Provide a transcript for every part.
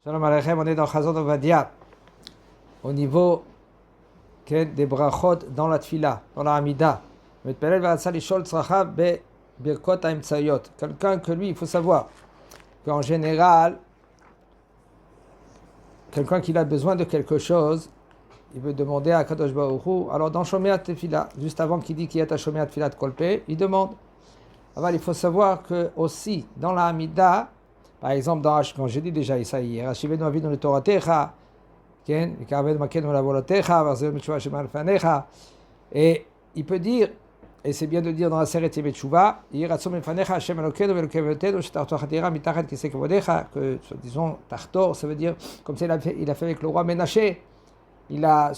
Shalom Aleichem, on est dans Chazon Ovadia, au niveau des brachot dans la tfila, dans la Hamida. Quelqu'un que lui, il faut savoir qu'en général, quelqu'un qui a besoin de quelque chose, il veut demander à Kadosh Baruch Hu. Alors dans Shomeat Tefila, juste avant qu'il dit qu'il y a ta Shomeat Tefila de Kolpe, il demande. Alors il faut savoir que aussi dans la Hamida, par exemple, quand j'ai dit déjà ça hier, Ashivenu avinu le Toratecha, et il peut dire, et c'est bien de dire dans la Seret Yemet Tshuva, que, disons, Tartor, ça veut dire, comme ça il a fait avec le roi Ménaché, il a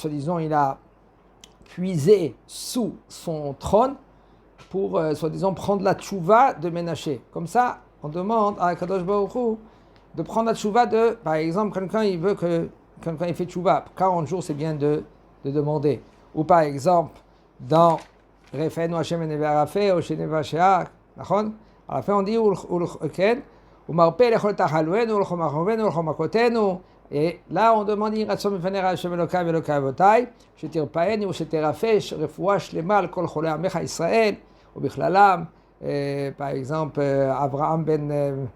puisé sous son trône pour, soi-disant, prendre la Tshuva de Ménaché. Comme ça, on demande à Kadosh Baruch Hu de prendre la Tshuva de, par exemple, quelqu'un il veut que quelqu'un il fait Tshuva, 40 jours c'est bien de demander. Ou par exemple, dans Refenu Hashem Neve'arafe, Osheneva Sheach, à la fin on dit et là on demande par exemple Abraham ben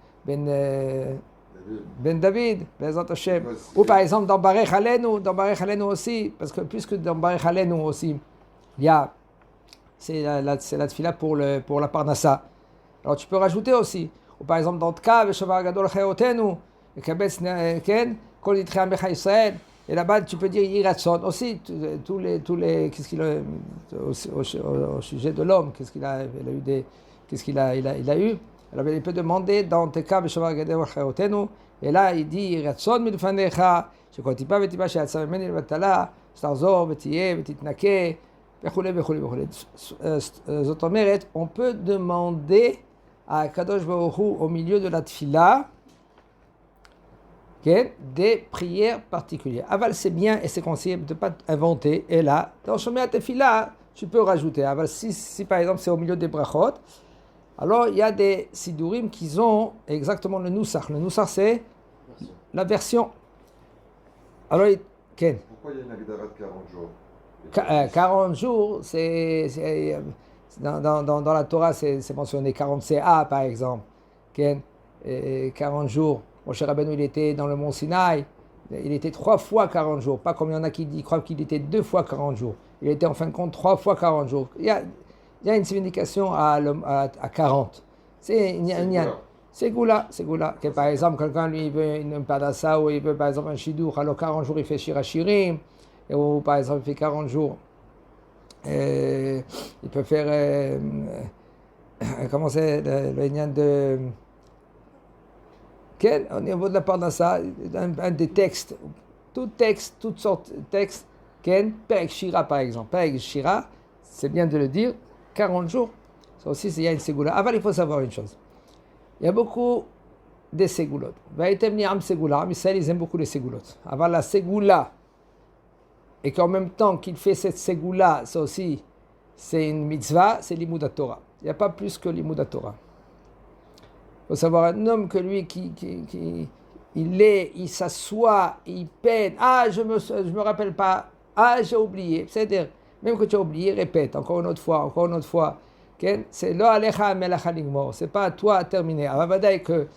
David, Bezat Hashem. Ou par exemple dans Barech Alenu aussi, parce que puisque dans Barech Alenu aussi, il y a, c'est la tefila pour la Parnassa. Alors tu peux rajouter aussi. Ou par exemple dans Tka, Veshavar Gadol Chayotenu, Kabetz Ken, Kol Yitchei Amecha Israël. Et là-bas tu peux dire Yiratson aussi, tous les qu'est-ce qu'il a au sujet de l'homme, qu'est-ce qu'il a eu. Alors il peut demander dans Teka Veshavar Gadol Chayotenu. Et là il dit Yiratson milfanecha, shekotipa vetipa she'atzam mimeni levatala, shtarzor vetiye vetitnake. זאת אומרת, on peut demander à Kadosh Baruch Hu au milieu de la tfila des prières particulières. Aval c'est bien et c'est conseillé de ne pas inventer. Et là, dans Shomeat Tefila, tu peux rajouter. Aval si par exemple c'est au milieu des brachot, alors il y a des sidurim qui ont exactement le nusach. Le nusach c'est la version. Alors, Ken. Pourquoi il y a une agdara de 40 jours? 40 jours, c'est dans la Torah, c'est mentionné 40 CA par exemple. 40 jours. Moshe Rabbeinu, il était dans le mont Sinaï, il était 3 fois 40 jours. Pas comme il y en a qui croient qu'il était 2 fois 40 jours. Il était en fin de compte 3 fois 40 jours. Il y a une signification à 40. C'est Goula. Que par exemple, quelqu'un lui il veut une Padassa ou il veut par exemple un Shidur, alors 40 jours il fait Shir Hashirim. Ou par exemple, il fait 40 jours. Il peut faire. Comment c'est le lien de. Au niveau de la Parnassa, un des textes. Toutes sortes de textes. Perek Shira par exemple. Perek Shira, c'est bien de le dire, 40 jours. Ça aussi, il y a une ségoula. Avant, il faut savoir une chose. Il y a beaucoup de ségoulottes. Israël, ils aiment beaucoup les ségoulottes. Avant la ségoula. Et qu'en même temps qu'il fait cette ségoula, ça aussi, c'est une mitzvah, c'est l'imoud Torah. Il n'y a pas plus que l'imoud Torah. Il faut savoir, un homme que lui, il s'assoit, il peine. Ah, je me rappelle pas. Ah, j'ai oublié. C'est-à-dire, même que tu as oublié, répète, encore une autre fois. C'est lo alecha melacha ligmor. C'est pas à toi à terminer. Avadai que,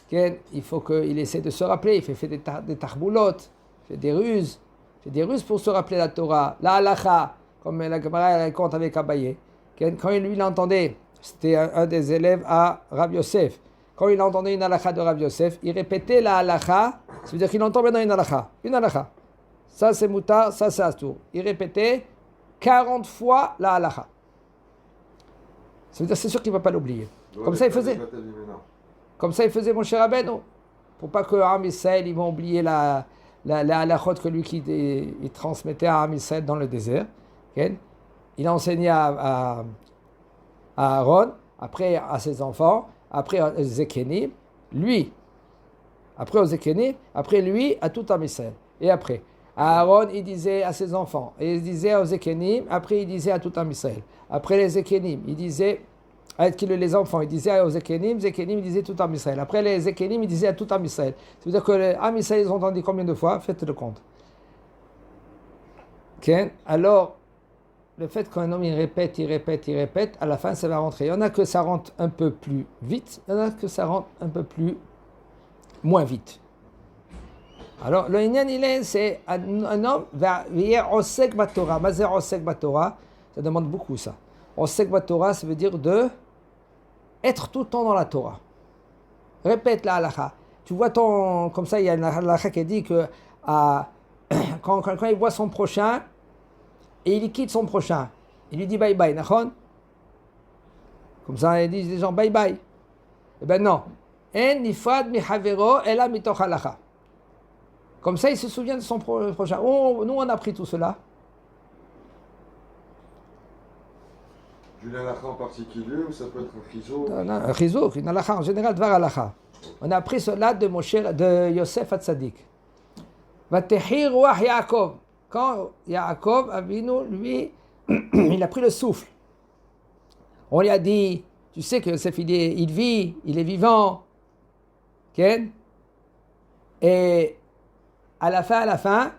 il faut qu'il essaie de se rappeler. Il fait des tarboulottes, il fait des ruses. C'est des Russes pour se rappeler la Torah, la halacha, comme la Gemara raconte avec Abaye. Quand lui l'entendait, c'était un des élèves à Rav Yosef. Quand il entendait une halacha de Rav Yosef, il répétait la halacha, ça veut dire qu'il entend maintenant une halacha. Ça c'est mutar, ça c'est astour. Il répétait 40 fois la halacha. Ça veut dire c'est sûr qu'il ne va pas l'oublier. Comme ça il faisait mon cher Rabbeinu. Pour pas que Am Israël ils vont oublier la halachot que lui il transmettait à Am Israël dans le désert. Il enseignait à Aaron, après à ses enfants, après à Zekenim, lui, après aux Zekenim, après lui à tout Am Israël. Et après, à Aaron il disait à ses enfants, et il disait aux Zekenim, après il disait à tout Am Israël. Après les Zekenim, il disait Avec qui les enfants, ils disaient aux Zekenim, Zekenim, ils disaient tout Am Israël. Après les Zekenim, ils disaient à tout Am Israël. Ça veut dire que les Am Israël, ils ont entendu combien de fois? Faites le compte. Okay? Alors, le fait qu'un homme il répète, à la fin ça va rentrer. Il y en a que ça rentre un peu plus vite, il y en a que ça rentre un peu plus moins vite. Alors, le Inyan il est, c'est un homme va osek batora. Mazer osek batora, ça demande beaucoup ça. Osek batora, ça veut dire de être tout le temps dans la Torah. Répète la halakha. Tu vois comme ça, il y a une halakha qui dit que quand il voit son prochain, et il quitte son prochain. Il lui dit bye bye, nachon? Comme ça, il dit les gens bye bye. Eh bien non. En nifrad mi havero ela mitoch halacha. Comme ça, il se souvient de son prochain. Nous, on a pris tout cela. D'une halakha en particulier ou ça peut être un chizo? Un chizo, une halakha en général, dvar halakha. On a pris cela de Yosef Hatzadik. Vatehi ruach Yaakov. Quand Yaakov Avinu, lui, il a pris le souffle. On lui a dit, tu sais que Yosef, il vit, il est vivant. Okay? Et à la fin,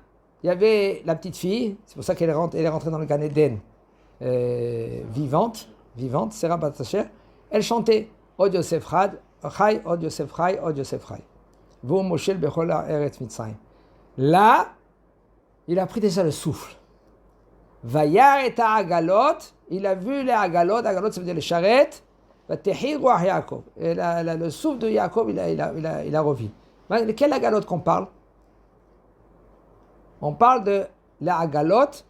il y avait la petite fille, c'est pour ça qu'elle est rentrée dans le Gan Eden, vivante, Sarah Bat Asher. Elle chantait, Od Yosef Chai, Od Yosef Chai, Od Yosef Chai. V'hu Moshel bechol ha'eretz Mitzrayim. Là, il a pris déjà le souffle. Vayar et agalot, il a vu les agalot ça veut dire les charrettes. Vatehi ruach Yaakov. Et le souffle de Yaakov, il a revu. De quel agalot qu'on parle? On parle de la agalot,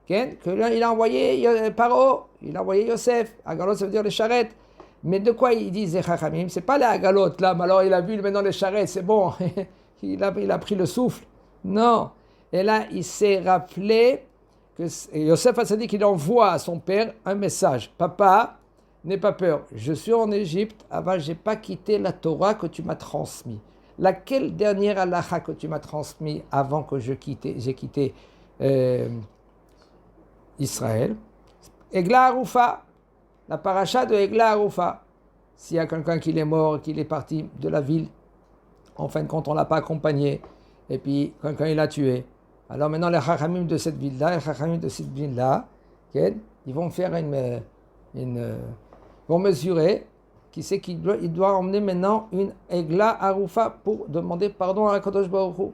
que il a envoyé Paro, il a envoyé Yosef. Agalot, ça veut dire les charrettes. Mais de quoi ils disent les chachamim? C'est pas les agalot là, mais alors il a vu maintenant les charrettes, c'est bon. il a pris le souffle. Non. Et là, il s'est rappelé que Yosef a dit qu'il envoie à son père un message. Papa, n'aie pas peur. Je suis en Égypte. Avant, je n'ai pas quitté la Torah que tu m'as transmise. Laquelle dernière halakha que tu m'as transmise avant que j'ai quitté Israël? Egla Arufa, la paracha de Egla Arufa. S'il y a quelqu'un qui est mort, qu'il est parti de la ville, en fin de compte, on ne l'a pas accompagné, et puis quelqu'un il l'a tué. Alors maintenant, les chachamim de cette ville-là, ils vont faire vont mesurer qui c'est qu'il doit emmener maintenant une Egla Arufa pour demander pardon à Kadosh Baruch Hu.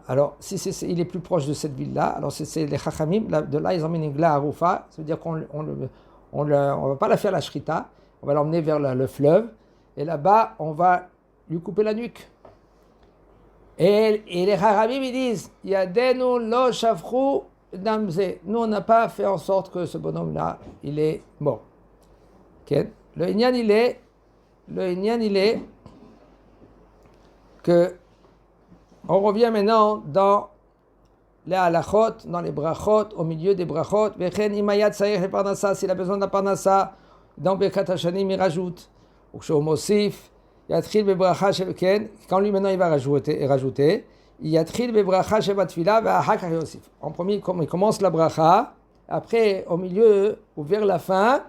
Alors, si il est plus proche de cette ville-là, alors c'est les chachamim, de là ils emmènent une Egla Arufa, ça veut dire qu'on ne va pas la faire la shrita, on va l'emmener vers le fleuve, et là-bas, on va lui couper la nuque. Et les Chachamim ils disent Yadenu lo shafchu damze. Nous on n'a pas fait en sorte que ce bonhomme-là il est mort. Okay. Le Inyan il est que on revient maintenant dans les halachot, dans les brachot, au milieu des brachot. Vechen imayat saïr le parnassa, s'il a besoin d'un parnassa, dans Birkat Hashanim il rajoute. Ou que mosif. Yatril bebracha shebken, quand lui maintenant il va rajouter, Yatril bebracha shebatfila ve'ahakar yosif. En premier, il commence la bracha, après au milieu ou vers la fin,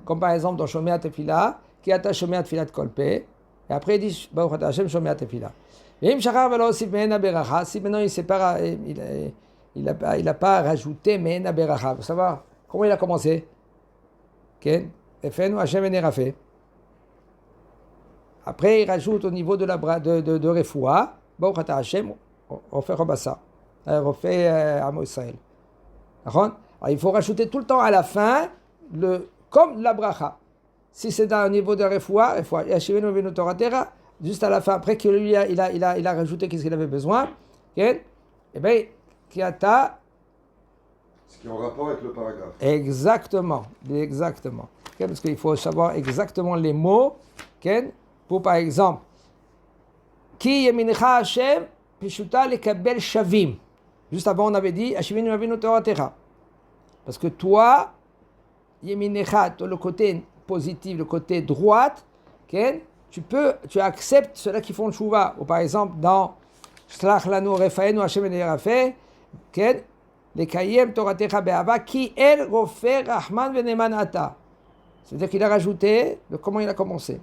comme par exemple dans Shomea Tefila, qui ata Shomea Tefilat Kolpe, et après il dit Baruch Ata Hashem Shomea Tefila. Ve'im shachar ve'lo osif me'ena beracha, si maintenant il sépare, il a pas rajouté me'ena beracha. Vous savez comment il a commencé? Ken, Efenu Hashem enerafé. Après, il rajoute au niveau de de Refoua, Baruch Ata Hashem, on fait Robassa, on fait Amo Israël. Alors, il faut rajouter tout le temps à la fin, comme la bracha. Si c'est au niveau de Refoua, Yashivenu Venu Torah Tera, juste à la fin, après que lui, il a rajouté qu'est-ce qu'il avait besoin, et bien, Kiata. Ce qui est en rapport avec le paragraphe. Exactement. Parce qu'il faut savoir exactement les mots, pour par exemple, Ki yeminecha Hashem, pishuta lekabel shavim. Juste avant, on avait dit, Hashivinu avinu Toratecha. Parce que toi, yeminecha, le côté positif, le côté droite, tu acceptes ceux-là qui font le chouva. Ou par exemple, dans Shlach lanu refaenu Hashem enerafeh, lekayem Toratecha be'ava, ki el rofer Rahman veneman ata. C'est-à-dire qu'il a rajouté de comment il a commencé.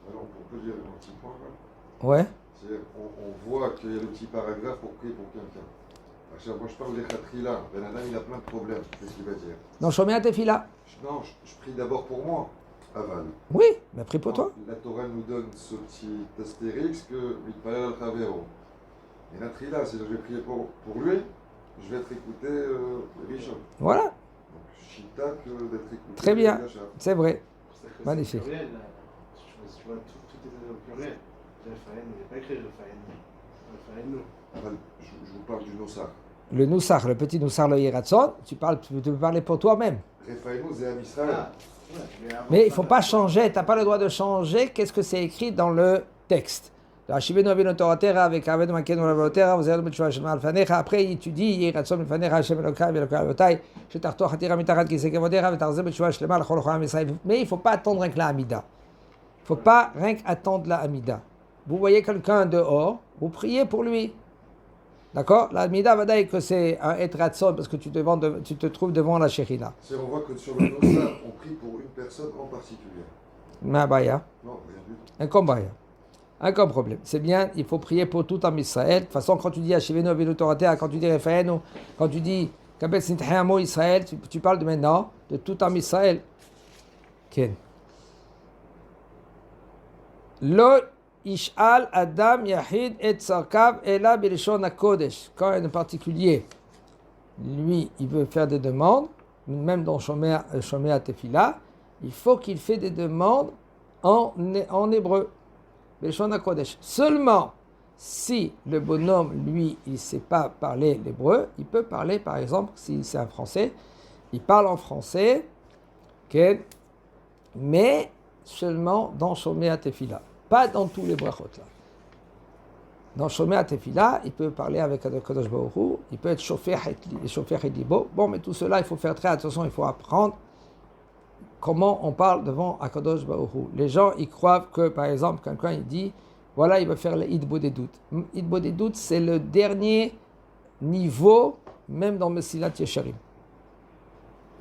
Alors, on peut dire un petit point là. Ouais. On voit qu'il y a le petit paragraphe pour prier pour quelqu'un. Moi je parle des khatrila. Ben Adam il a plein de problèmes. Qu'est-ce qu'il va dire? Non, Shomea Tefila. Non, je prie d'abord pour moi. Aval. Oui, mais prie pour toi. La Torah nous donne ce petit astérix que Mitpalel al Chavero. Et la trila, c'est-à-dire je vais prier pour lui, je vais être écouté Rishon. Voilà. Donc, Shita que d'être écouté. Très bien. C'est vrai. Magnifique. Tu vois, tout est au pluriel. Raphaël, il n'est pas écrit Raphaël. Raphaël, non. Je vous parle du Nosar. Le Noussar, le petit Noussar, le Yeratson, tu peux parler pour toi-même. Raphaël, c'est Am Israël. Mais il ne faut pas changer, tu n'as pas le droit de changer qu'est-ce que c'est écrit dans le texte. Après, il étudie, mais il ne faut pas attendre avec la Hamida. Il ne faut pas rien qu'attendre la Hamida. Vous voyez quelqu'un dehors, vous priez pour lui. D'accord? La Hamida va dire que c'est un etratson parce que tu te trouves devant la Shechina. On voit que sur le Nosar, on prie pour une personne en particulier. Mabaya. Non, rien du tout. Un combat. Aucun problème. C'est bien, il faut prier pour tout en Israël. De toute façon, quand tu dis Hashivenu Avinu Toratea, quand tu dis Raphaël, quand tu dis Kabel Sintayamo Israël, tu parles de maintenant, de tout en Israël. Ken. Lo Ish'al Adam Yahid et Sarkav Ela Bilishon HaKodesh. Quand un particulier, lui, il veut faire des demandes, même dans Shomea Tefila, il faut qu'il fait des demandes en hébreu. Bilishon HaKodesh. Seulement, si le bonhomme, lui, il ne sait pas parler l'hébreu, il peut parler, par exemple, si c'est un français, il parle en français, okay, mais seulement dans Shomea Tefila. Pas dans tous les brachot là. Dans Shomea Tefila, il peut parler avec Kadosh Baruch Hu, il peut être chauffé et libo. Bon, mais tout cela, il faut faire très attention, il faut apprendre comment on parle devant Akadosh Baruch Hu. Les gens, ils croient que, par exemple, quelqu'un, il dit, voilà, il va faire le Hidbo des doutes. Hidbo des doutes, c'est le dernier niveau, même dans Mesilat Yesharim.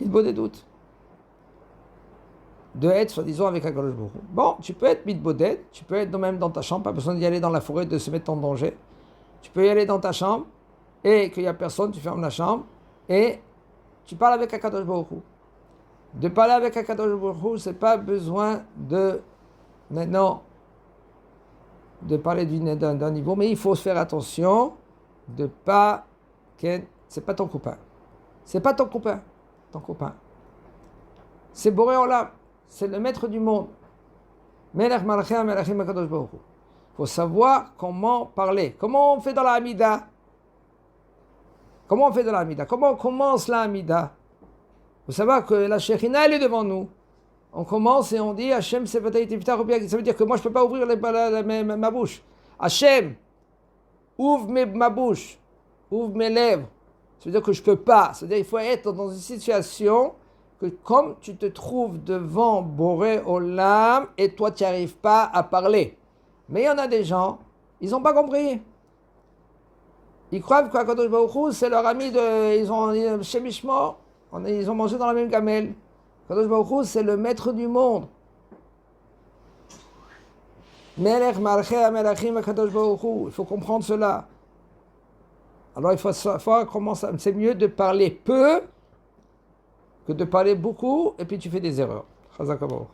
Hidbo des doutes. De être, soi-disant, avec Akadosh Baruch Hu. Bon, tu peux être mitbodet, tu peux être même dans ta chambre, pas besoin d'y aller dans la forêt, de se mettre en danger. Tu peux y aller dans ta chambre, et qu'il n'y a personne, tu fermes la chambre, et tu parles avec Akadosh Baruch Hu. De parler avec Akadosh Baruch Hu, c'est pas besoin de, maintenant, de parler d'un niveau, mais il faut se faire attention de pas, c'est pas ton copain. C'est pas ton copain, C'est Boré Olam. C'est le maître du monde. Melech Malachim Melachim Akadosh Baruch Hu. Il faut savoir comment parler. Comment on fait dans la Hamida? Comment on commence la Hamida? Il faut savoir que la Shekhinah, elle est devant nous. On commence et on dit Hachem Sefatay Tiftar Rubiak. Ça veut dire que moi, je ne peux pas ouvrir ma bouche. Hachem, ouvre ma bouche. Ouvre mes lèvres. Ça veut dire que je ne peux pas. C'est-à-dire qu'il faut être dans une situation que comme tu te trouves devant Boré Olam et toi tu n'y arrives pas à parler. Mais il y en a des gens, ils n'ont pas compris. Ils croient que Kadosh Baruch Hu, c'est leur ami ils ont chez Mishmor, ils ont mangé dans la même gamelle. Kadosh Baruch Hu, c'est le maître du monde. Melech Malchei HaMelachim Kadosh Baruch Hu. Il faut comprendre cela. Alors il faut savoir comment ça. C'est mieux de parler peu que de parler beaucoup, et puis tu fais des erreurs. Chazak Baruch.